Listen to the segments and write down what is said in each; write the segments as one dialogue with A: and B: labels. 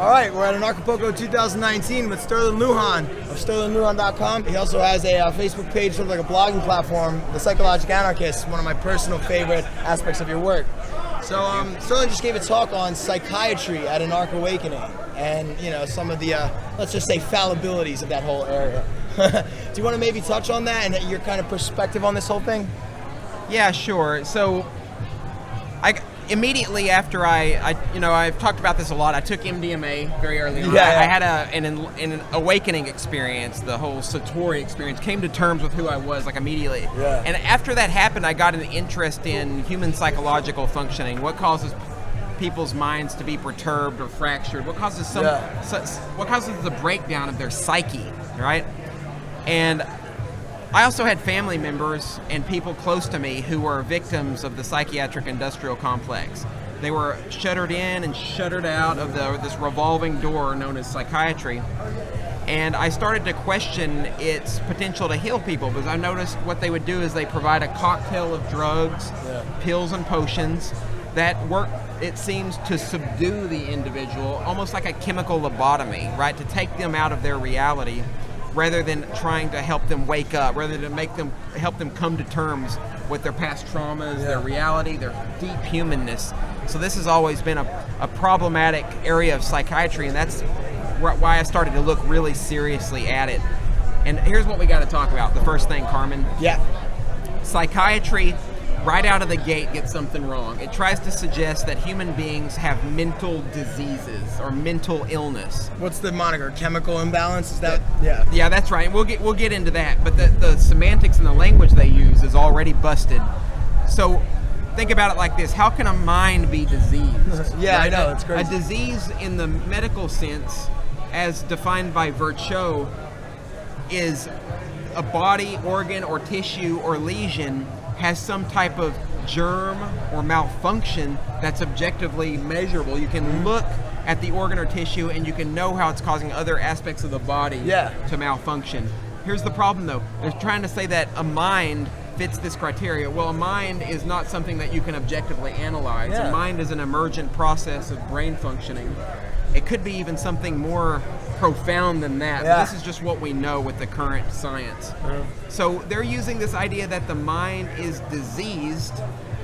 A: All right, we're at Anarchpuclo 2019 with Sterlin Lujan of SterlinLujan.com. He also has a Facebook page, sort of like a blogging platform, the Psychologic Anarchist, one of my personal favorite aspects of your work. So Sterlin just gave a talk on psychiatry at Anarch Awakening and, you know, some of the, let's just say, fallibilities of that whole area. Do you want to maybe touch on that and your kind of perspective on this whole thing?
B: Yeah, sure. So immediately after I've talked about this a lot. I took MDMA very early on.
A: Yeah.
B: I had an awakening experience, the whole Satori experience, came to terms with who I was like immediately.
A: Yeah.
B: And after that happened, I got an interest in human psychological functioning. What causes people's minds to be perturbed or fractured? What causes what causes the breakdown of their psyche, right? And I also had family members and people close to me who were victims of the psychiatric industrial complex. They were shuttered in and shuttered out of this revolving door known as psychiatry. And I started to question its potential to heal people because I noticed what they would do is they provide a cocktail of drugs, pills and potions that work, it seems, to subdue the individual, almost like a chemical lobotomy, right? To take them out of their reality, rather than trying to help them wake up, rather than help them come to terms with their past traumas, their reality, their deep humanness. So this has always been a problematic area of psychiatry, and that's why I started to look really seriously at it. And here's what we got to talk about. The first thing, Carmen.
A: Yeah.
B: Psychiatry, right out of the gate, gets something wrong. It tries to suggest that human beings have mental diseases or mental illness.
A: What's the moniker? Chemical imbalance? Is that?
B: Yeah, that's right. We'll get into that. But the semantics and the language they use is already busted. So think about it like this: how can a mind be diseased?
A: Yeah,
B: right?
A: I know, it's crazy.
B: A disease in the medical sense, as defined by Virchow, is a body, organ, or tissue or lesion has some type of germ or malfunction that's objectively measurable. You can look at the organ or tissue and you can know how it's causing other aspects of the body to malfunction. Here's the problem though. They're trying to say that a mind fits this criteria. Well, a mind is not something that you can objectively analyze.
A: Yeah.
B: A mind is an emergent process of brain functioning. It could be even something more profound than that.
A: Yeah.
B: This is just what we know with the current science. So they're using this idea that the mind is diseased,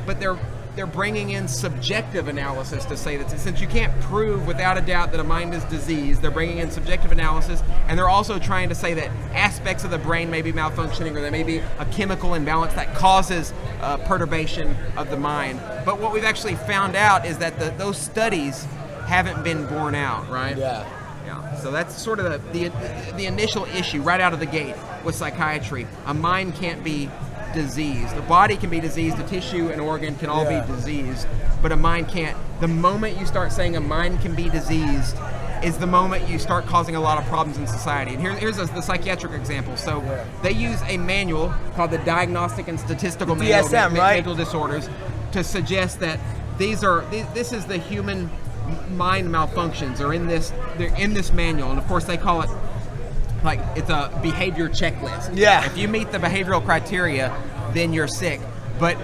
B: but they're bringing in subjective analysis to say that since you can't prove without a doubt that a mind is diseased, they're bringing in subjective analysis, and they're also trying to say that aspects of the brain may be malfunctioning or there may be a chemical imbalance that causes perturbation of the mind. But what we've actually found out is that those studies haven't been borne out, right?
A: Yeah.
B: So that's sort of the initial issue right out of the gate with psychiatry. A mind can't be diseased. The body can be diseased, the tissue and organ can all be diseased, but a mind can't. The moment you start saying a mind can be diseased is the moment you start causing a lot of problems in society. And here's the psychiatric example. So they use a manual called the Diagnostic and Statistical Manual of Mental Disorders to suggest that this is the human mind malfunctions they're in this manual, and of course they call it like it's a behavior checklist. If you meet the behavioral criteria, then you're sick. But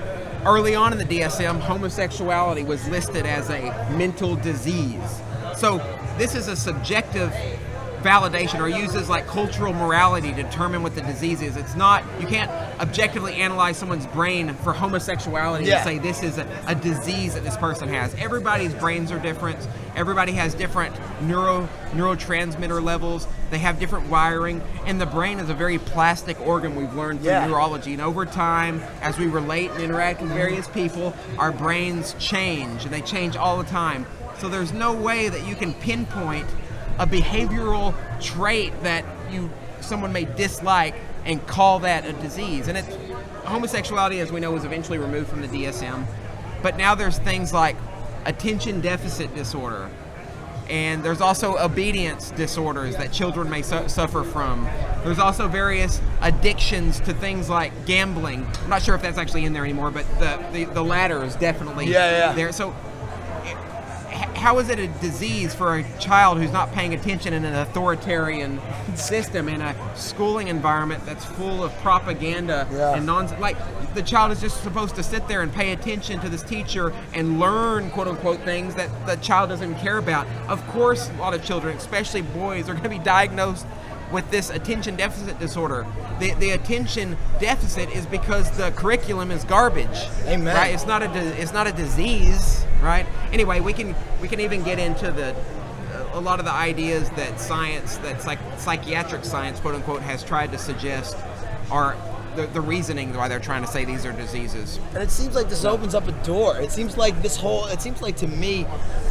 B: early on in the DSM, homosexuality was listed as a mental disease. So this is a subjective validation, or uses like cultural morality to determine what the disease is. It's not, you can't objectively analyze someone's brain for homosexuality and say this is a disease that this person has. Everybody's brains are different. Everybody has different neurotransmitter levels. They have different wiring, and the brain is a very plastic organ. We've learned through neurology, and over time, as we relate and interact with various people, our brains change, and they change all the time. So there's no way that you can pinpoint a behavioral trait that someone may dislike and call that a disease. And homosexuality, as we know, was eventually removed from the DSM. But now there's things like attention deficit disorder, and there's also obedience disorders that children may suffer from. There's also various addictions to things like gambling. I'm not sure if that's actually in there anymore, but the latter is definitely there. So how is it a disease for a child who's not paying attention in an authoritarian system, in a schooling environment that's full of propaganda and nonsense? Like, the child is just supposed to sit there and pay attention to this teacher and learn, quote unquote, things that the child doesn't care about. Of course, a lot of children, especially boys, are going to be diagnosed with this attention deficit disorder. The attention deficit is because the curriculum is garbage.
A: Amen.
B: Right? It's not a disease, right? Anyway, we can even get into a lot of the ideas that science, that psychiatric science, quote unquote, has tried to suggest are the reasoning why they're trying to say these are diseases.
A: And it seems like this opens up a door. It seems like to me,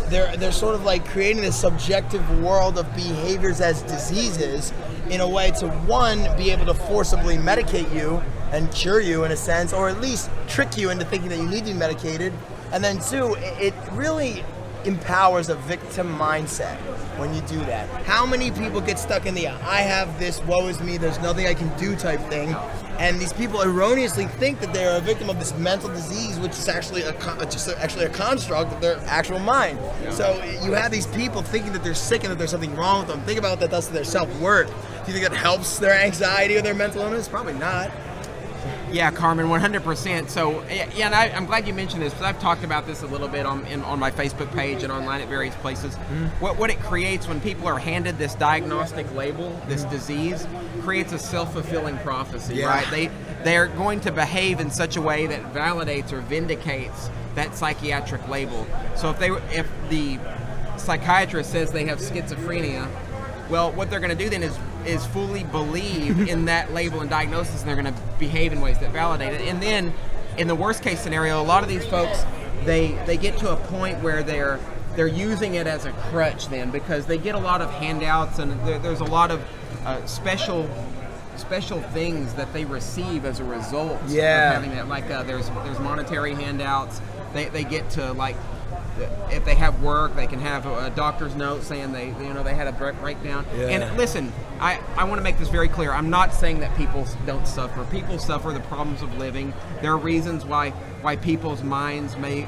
A: they're sort of like creating this subjective world of behaviors as diseases in a way to, one, be able to forcibly medicate you and cure you in a sense, or at least trick you into thinking that you need to be medicated. And then two, it really empowers a victim mindset when you do that. How many people get stuck in the I have this, woe is me, there's nothing I can do type thing, and these people erroneously think that they're a victim of this mental disease, which is actually a construct of their actual mind. So you have these people thinking that they're sick and that there's something wrong with them. Think about what that does to their self-worth. Do you think that helps their anxiety or their mental illness? Probably not.
B: Yeah, Carmen, 100%. So, yeah, and I'm glad you mentioned this, because I've talked about this a little bit on my Facebook page and online at various places. What it creates when people are handed this diagnostic label, this disease, creates a self-fulfilling prophecy, right? They're going to behave in such a way that validates or vindicates that psychiatric label. So if the psychiatrist says they have schizophrenia, well, what they're going to do then is fully believe in that label and diagnosis, and they're going to behave in ways that validate it. And then, in the worst case scenario, a lot of these folks, they get to a point where they're using it as a crutch then, because they get a lot of handouts, and there's a lot of special things that they receive as a result of having that. Like there's monetary handouts. They get to, like, if they have work, they can have a doctor's note saying they had a breakdown. And listen, I want to make this very clear. I'm not saying that people don't suffer. People suffer the problems of living. There are reasons why people's minds may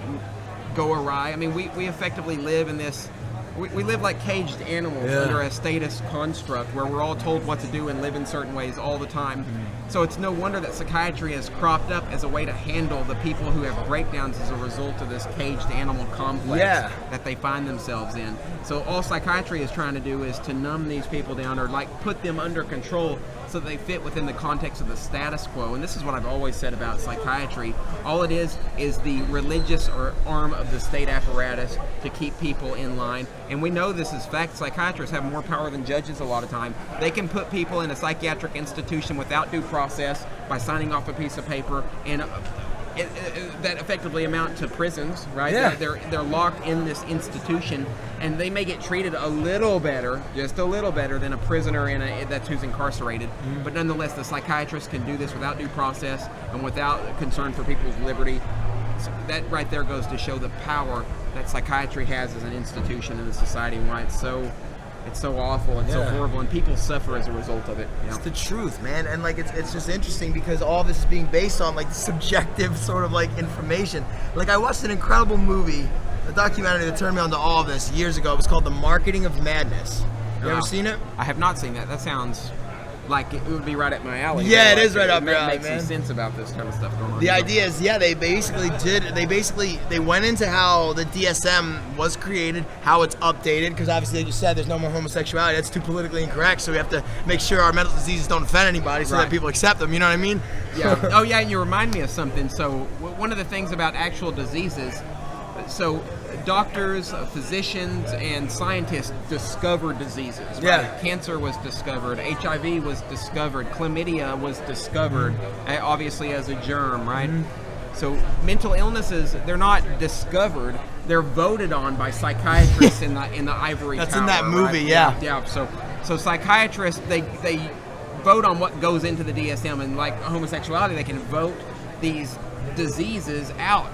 B: go awry. I mean, we effectively live in this. We live like caged animals under a status construct where we're all told what to do and live in certain ways all the time. So it's no wonder that psychiatry has cropped up as a way to handle the people who have breakdowns as a result of this caged animal complex that they find themselves in. So all psychiatry is trying to do is to numb these people down, or like put them under control so that they fit within the context of the status quo. And this is what I've always said about psychiatry. All it is the religious arm of the state apparatus to keep people in line. And we know this is fact. Psychiatrists have more power than judges a lot of time. They can put people in a psychiatric institution without due process by signing off a piece of paper, and that effectively amount to prisons, right?
A: Yeah.
B: They're locked in this institution, and they may get treated a little better, just a little better than a prisoner that's who's incarcerated. But nonetheless, the psychiatrist can do this without due process and without concern for people's liberty. So that right there goes to show the power that psychiatry has as an institution in the society, and why it's so awful and so horrible, and people suffer as a result of it.
A: It's the truth, man. And like it's just interesting because all this is being based on like subjective sort of like information. Like, I watched an incredible movie, a documentary that turned me on to all of this years ago. It was called The Marketing of Madness. You ever seen it?
B: I have not seen that. That sounds like it would be right up my alley.
A: Yeah, it is right up your alley,
B: It makes some sense about this kind of stuff going on.
A: The idea is, they went into how the DSM was created, how it's updated, because obviously, like you said, there's no more homosexuality. That's too politically incorrect, so we have to make sure our mental diseases don't offend anybody so that people accept them, you know what I mean?
B: Yeah. Oh, yeah, and you remind me of something. So one of the things about actual diseases, so doctors, physicians, and scientists discovered diseases. Right?
A: Yeah.
B: Cancer was discovered. HIV was discovered. Chlamydia was discovered, obviously as a germ, right? So mental illnesses, they're not discovered. They're voted on by psychiatrists in the ivory tower.
A: That's in that movie,
B: right? Yeah. So psychiatrists, they vote on what goes into the DSM, and like homosexuality, they can vote these diseases out.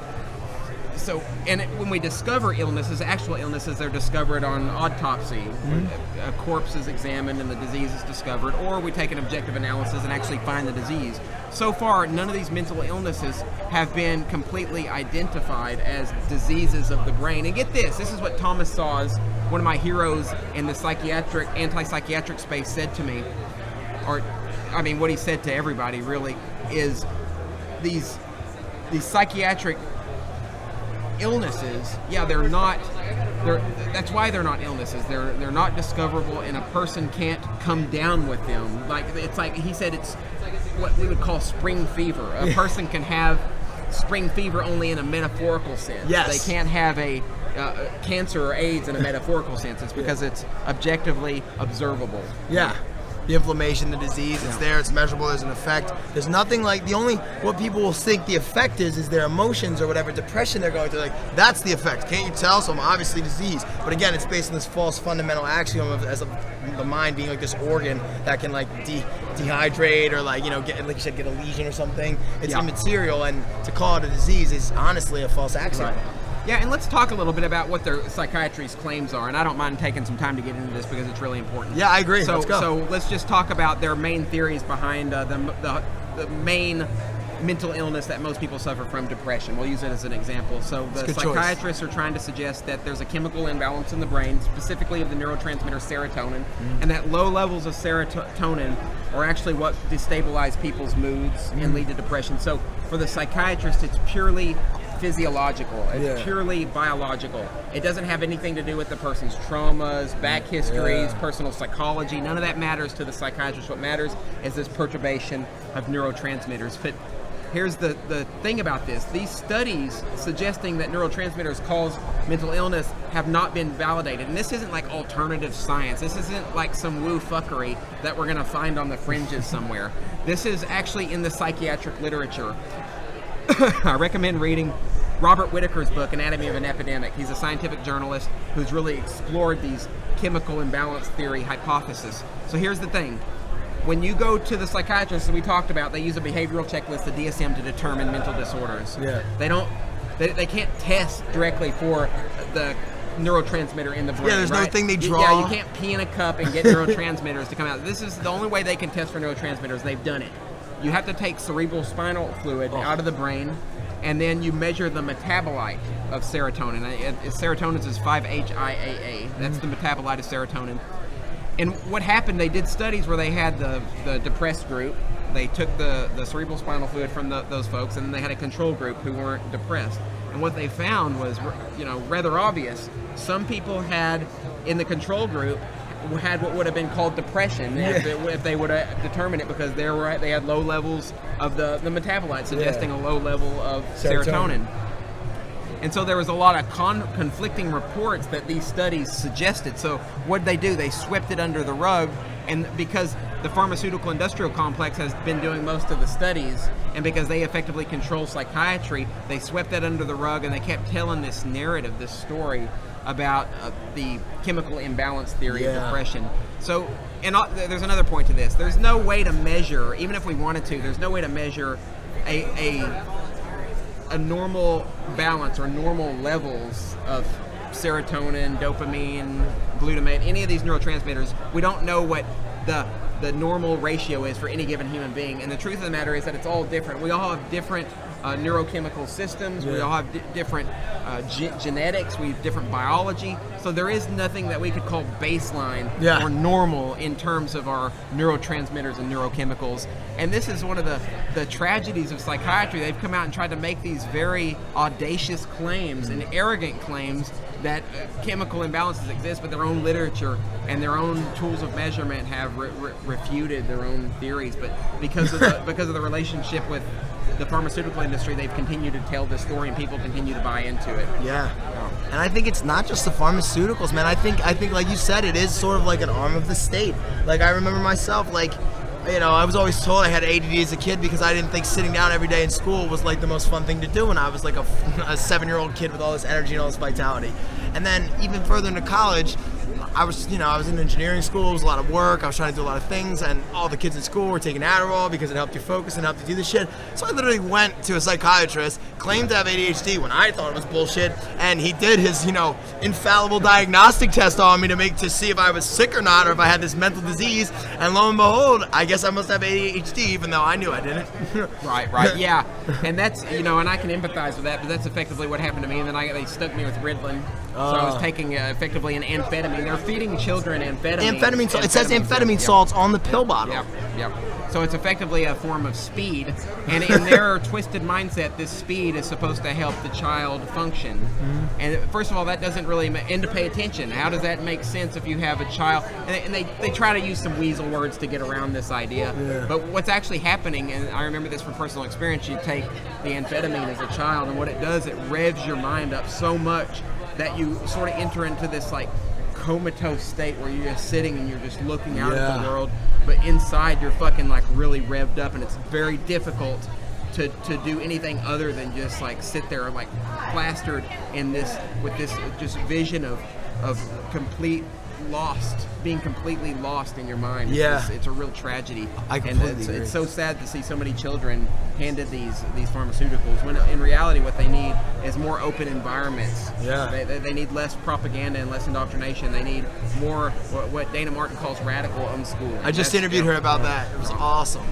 B: when we discover illnesses, actual illnesses, they're discovered on autopsy. A corpse is examined and the disease is discovered, or we take an objective analysis and actually find the disease. So far, none of these mental illnesses have been completely identified as diseases of the brain. And get this is what Thomas Sawes, one of my heroes in the anti-psychiatric space, said to me, what he said to everybody really, is these psychiatric illnesses, that's why they're not illnesses. They're not discoverable, and a person can't come down with them. It's like he said, it's what we would call spring fever. A person can have spring fever only in a metaphorical sense.
A: Yes.
B: They can't have a cancer or AIDS in a metaphorical sense. It's because it's objectively observable.
A: Yeah. The inflammation, the disease, it's there, it's measurable, there's an effect. There's nothing like, what people will think the effect is their emotions or whatever depression they're going through. Like, that's the effect. Can't you tell? So I'm obviously diseased. But again, it's based on this false fundamental axiom of the mind being like this organ that can like dehydrate or get, like you said, get a lesion or something. It's immaterial, and to call it a disease is honestly a false axiom.
B: Right. Yeah, and let's talk a little bit about what their psychiatry's claims are, and I don't mind taking some time to get into this because it's really important.
A: Yeah, I agree.
B: So,
A: let's go.
B: So let's just talk about their main theories behind the main mental illness that most people suffer from, depression. We'll use it as an example. So the psychiatrists are trying to suggest that there's a chemical imbalance in the brain, specifically of the neurotransmitter serotonin, and that low levels of serotonin are actually what destabilize people's moods and lead to depression. So for the psychiatrist, it's purely physiological. It's purely biological. It doesn't have anything to do with the person's traumas, back histories, personal psychology. None of that matters to the psychiatrist. What matters is this perturbation of neurotransmitters. But here's the thing about this. These studies suggesting that neurotransmitters cause mental illness have not been validated. And this isn't like alternative science. This isn't like some woo fuckery that we're going to find on the fringes somewhere. This is actually in the psychiatric literature. I recommend reading Robert Whitaker's book, Anatomy of an Epidemic. He's a scientific journalist who's really explored these chemical imbalance theory hypotheses. So here's the thing. When you go to the psychiatrist that we talked about, they use a behavioral checklist, the DSM, to determine mental disorders. Yeah. They can't test directly for the neurotransmitter in the brain.
A: Yeah, there's no thing they draw.
B: Yeah, you can't pee in a cup and get neurotransmitters to come out. This is the only way they can test for neurotransmitters. They've done it. You have to take cerebral spinal fluid out of the brain, and then you measure the metabolite of serotonin. Serotonin is 5-HIAA. That's the metabolite of serotonin. And what happened, they did studies where they had the depressed group. They took the cerebral spinal fluid from those folks, and then they had a control group who weren't depressed. And what they found was, rather obvious. Some people had, in the control group, had what would have been called depression if they would have determined it, because they had low levels of the metabolite, suggesting a low level of serotonin. And so there was a lot of conflicting reports that these studies suggested. So what did? They swept it under the rug, and because the pharmaceutical industrial complex has been doing most of the studies, and because they effectively control psychiatry, they swept that under the rug, and they kept telling this narrative, this story about the chemical imbalance theory of depression. So, and there's another point to this. There's no way to measure, even if we wanted to, there's no way to measure a normal balance or normal levels of serotonin, dopamine, glutamate, any of these neurotransmitters. We don't know what the normal ratio is for any given human being. And the truth of the matter is that it's all different. We all have different neurochemical systems. We all have different genetics. We have different biology. So there is nothing that we could call baseline or normal in terms of our neurotransmitters and neurochemicals. And this is one of the tragedies of psychiatry. They've come out and tried to make these very audacious claims and arrogant claims that chemical imbalances exist, but their own literature and their own tools of measurement have refuted their own theories. But because of the relationship with the pharmaceutical industry, they've continued to tell this story, and people continue to buy into it.
A: Yeah. And I think it's not just the pharmaceuticals, man. I think like you said, it is sort of like an arm of the state. Like, I remember myself, I was always told I had ADD as a kid because I didn't think sitting down every day in school was like the most fun thing to do when I was like a 7-year-old kid with all this energy and all this vitality. And then even further into college, I was in engineering school. It was a lot of work. I was trying to do a lot of things, and all the kids in school were taking Adderall because it helped you focus and helped you do this shit. So I literally went to a psychiatrist, claimed to have ADHD when I thought it was bullshit, and he did his, infallible diagnostic test on me to see if I was sick or not, or if I had this mental disease. And lo and behold, I guess I must have ADHD, even though I knew I didn't.
B: Right, yeah. And that's, and I can empathize with that, but that's effectively what happened to me. And then they stuck me with Ritalin. So I was taking effectively an amphetamine. They're feeding children amphetamine.
A: It says amphetamine salts on the pill bottle.
B: Yep. So it's effectively a form of speed. And in their twisted mindset, this speed is supposed to help the child function. Mm-hmm. And first of all, that doesn't really and to pay attention. How does that make sense if you have a child? And they try to use some weasel words to get around this idea. Yeah. But what's actually happening, and I remember this from personal experience, you take the amphetamine as a child, and what it does, it revs your mind up so much that you sort of enter into this like comatose state where you're just sitting and you're just looking out at the world, but inside you're fucking like really revved up, and it's very difficult to do anything other than just like sit there like plastered in this with this just vision of being completely lost in your mind. It's a real tragedy.
A: I completely agree.
B: It's so sad to see so many children handed these pharmaceuticals when in reality what they need is more open environments. They need less propaganda and less indoctrination. They need more what Dana Martin calls radical unschooling.
A: I just interviewed her about that. It was awesome.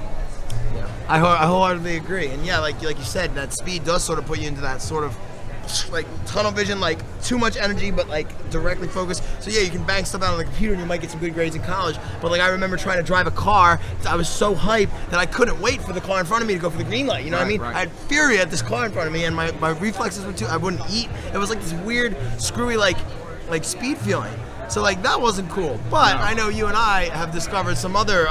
A: Yeah, I wholeheartedly agree. And like you said, that speed does sort of put you into that sort of like tunnel vision, like too much energy but like directly focused. So you can bang stuff out on the computer and you might get some good grades in college, but like I remember trying to drive a car, I was so hyped that I couldn't wait for the car in front of me to go for the green light, you know what I mean? Right. I had fury at this car in front of me, and my reflexes were too, I wouldn't eat. It was like this weird screwy like speed feeling. So like that wasn't cool, but I know you and I have discovered some other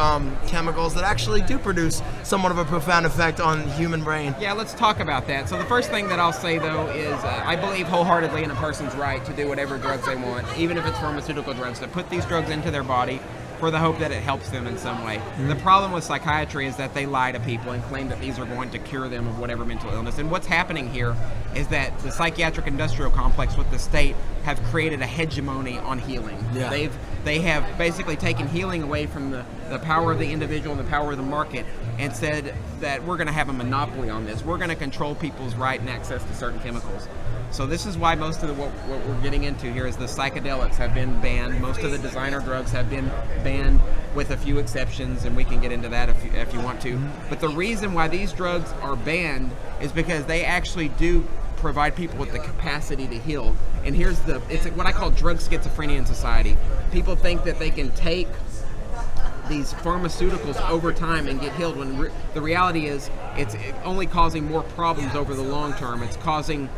A: chemicals that actually do produce somewhat of a profound effect on the human brain.
B: Yeah, let's talk about that. So the first thing that I'll say though is I believe wholeheartedly in a person's right to do whatever drugs they want, even if it's pharmaceutical drugs, to put these drugs into their body for the hope that it helps them in some way. Mm-hmm. The problem with psychiatry is that they lie to people and claim that these are going to cure them of whatever mental illness. And what's happening here is that the psychiatric industrial complex with the state have created a hegemony on healing. Yeah. They have basically taken healing away from the power of the individual and the power of the market, and said that we're going to have a monopoly on this. We're going to control people's right and access to certain chemicals. So this is why most of what we're getting into here is the psychedelics have been banned. Most of the designer drugs have been banned, with a few exceptions, and we can get into that if you want to. But the reason why these drugs are banned is because they actually do provide people with the capacity to heal. And it's what I call drug schizophrenia in society. People think that they can take these pharmaceuticals over time and get healed, when the reality is it's only causing more problems over the long term. It's causing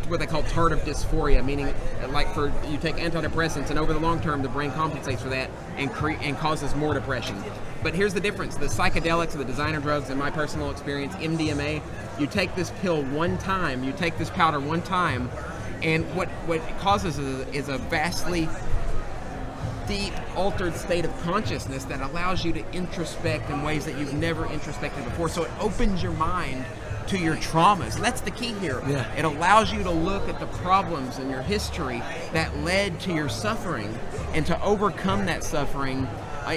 B: what they call tardive dysphoria, meaning like you take antidepressants and over the long term the brain compensates for that and causes more depression. But here's the difference. The psychedelics, the designer drugs, in my personal experience, MDMA, you take this pill one time, you take this powder one time, and what it causes is a vastly deep, altered state of consciousness that allows you to introspect in ways that you've never introspected before. So it opens your mind to your traumas. That's the key here. Yeah. It allows you to look at the problems in your history that led to your suffering and to overcome that suffering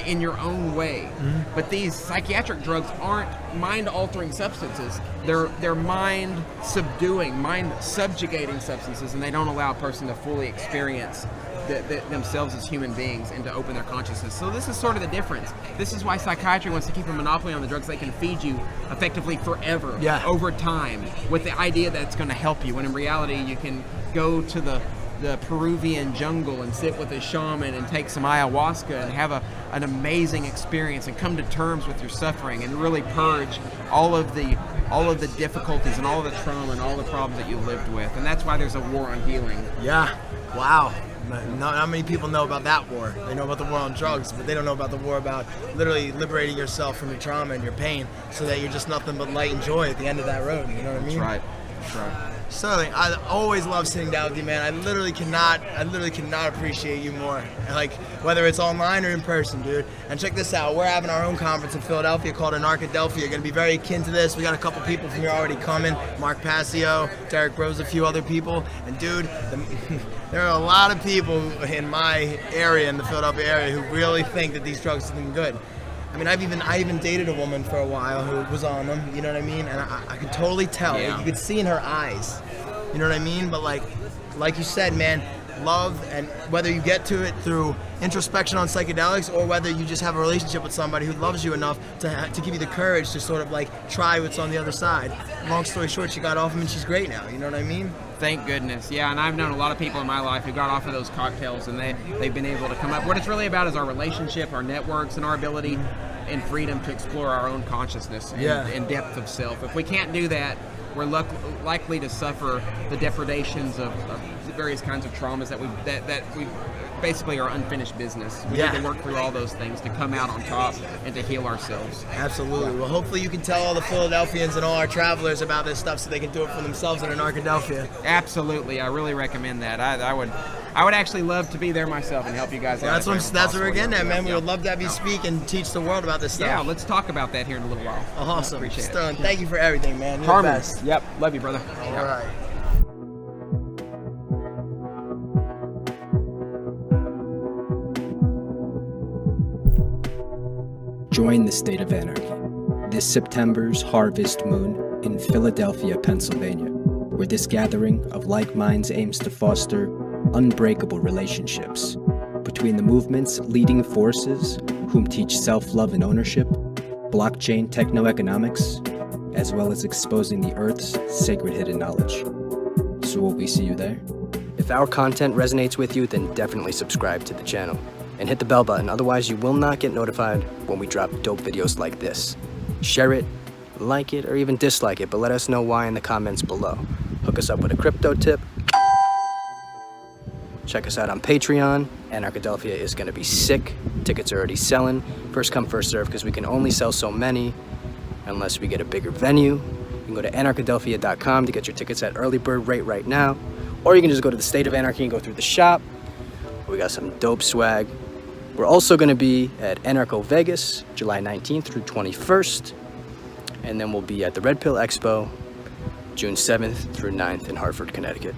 B: in your own way. Mm-hmm. But these psychiatric drugs aren't mind-altering substances. They're mind-subduing, mind-subjugating substances, and they don't allow a person to fully experience themselves as human beings and to open their consciousness. So this is sort of the difference. This is why psychiatry wants to keep a monopoly on the drugs they can feed you effectively forever, over time, with the idea that it's going to help you, when in reality you can go to the Peruvian jungle and sit with a shaman and take some ayahuasca and have an amazing experience and come to terms with your suffering and really purge all of the difficulties and all of the trauma and all the problems that you lived with. And that's why there's a war on healing.
A: Yeah. Wow. Not many people know about that war. They know about the war on drugs, but they don't know about the war about literally liberating yourself from your trauma and your pain, so that you're just nothing but light and joy at the end of that road. You know what I mean?
B: That's right.
A: Sterling, I always love sitting down with you, man. I literally cannot appreciate you more. Like, whether it's online or in person, dude. And check this out, we're having our own conference in Philadelphia called Anarchadelphia. Going to be very akin to this. We got a couple people from here already coming. Mark Passio, Derek Rose, a few other people. And dude, the there are a lot of people in my area, in the Philadelphia area, who really think that these drugs are something good. I mean, I even dated a woman for a while who was on them, you know what I mean? And I could totally tell.
B: Yeah.
A: You could see in her eyes, you know what I mean? But like you said, man, love, and whether you get to it through introspection on psychedelics or whether you just have a relationship with somebody who loves you enough to give you the courage to sort of like try what's on the other side. Long story short, she got off them and she's great now, you know what I mean?
B: Thank goodness. Yeah, and I've known a lot of people in my life who got off of those cocktails, and they've been able to come up. What it's really about is our relationship, our networks, and our ability and freedom to explore our own consciousness and depth of self. If we can't do that, we're likely to suffer the depredations of various kinds of traumas that we basically are unfinished business. We need to work through all those things to come out on top and to heal ourselves.
A: Absolutely. Well, hopefully you can tell all the Philadelphians and all our travelers about this stuff so they can do it for themselves in Anarchadelphia.
B: Absolutely. I really recommend that. I would actually love to be there myself and help you guys out.
A: That's what we're getting at, man. We would love to have you speak and teach the world about this stuff.
B: Yeah, let's talk about that here in a little while.
A: Awesome.
B: Appreciate
A: Sterlin, thank you for everything, man. You're
B: Carmen.
A: the best.
B: Yep. Love you, brother.
A: All right.
C: Join the State of Anarchy this September's Harvest Moon in Philadelphia, Pennsylvania, where this gathering of like minds aims to foster unbreakable relationships between the movement's leading forces, whom teach self-love and ownership, blockchain techno-economics, as well as exposing the Earth's sacred hidden knowledge. So will we see you there?
D: If our content resonates with you, then definitely subscribe to the channel and hit the bell button, otherwise you will not get notified when we drop dope videos like this. Share it, like it, or even dislike it, but let us know why in the comments below. Hook us up with a crypto tip. Check us out on Patreon. Anarchadelphia is going to be sick. Tickets are already selling. First come, first serve, because we can only sell so many unless we get a bigger venue. You can go to anarchadelphia.com to get your tickets at early bird rate right now, or you can just go to the State of Anarchy and go through the shop. We got some dope swag. We're also going to be at Anarcho Vegas, July 19th through 21st. And then we'll be at the Red Pill Expo, June 7th through 9th in Hartford, Connecticut.